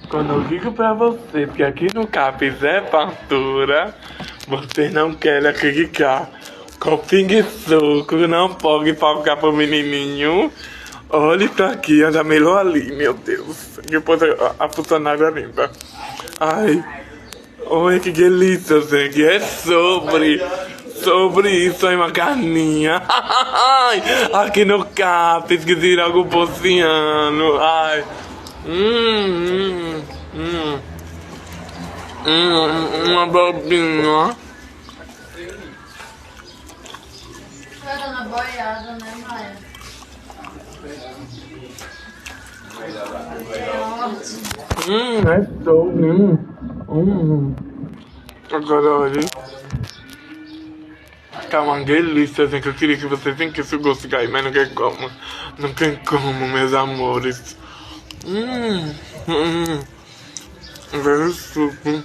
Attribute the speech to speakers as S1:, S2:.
S1: Quando eu digo pra você que aqui no Capes é fartura, você não quer acreditar. Copinho de suco não pode faltar pro menininho. Olha isso aqui, anda melhor ali, meu Deus. Depois a funcionária limpa. Ai, olha que delícia, gente. É sobre isso aí, uma carninha. Ai, aqui no Capes, que tira algo porciano. Ai. Uma bobinha.
S2: Tá dando boiada, né, Maia? É ótimo.
S1: É show. Agora olha. Tá uma delícia, gente. Eu queria que vocês sentissem o gosto aí, mas não tem como. Não tem como, meus amores. Very suco.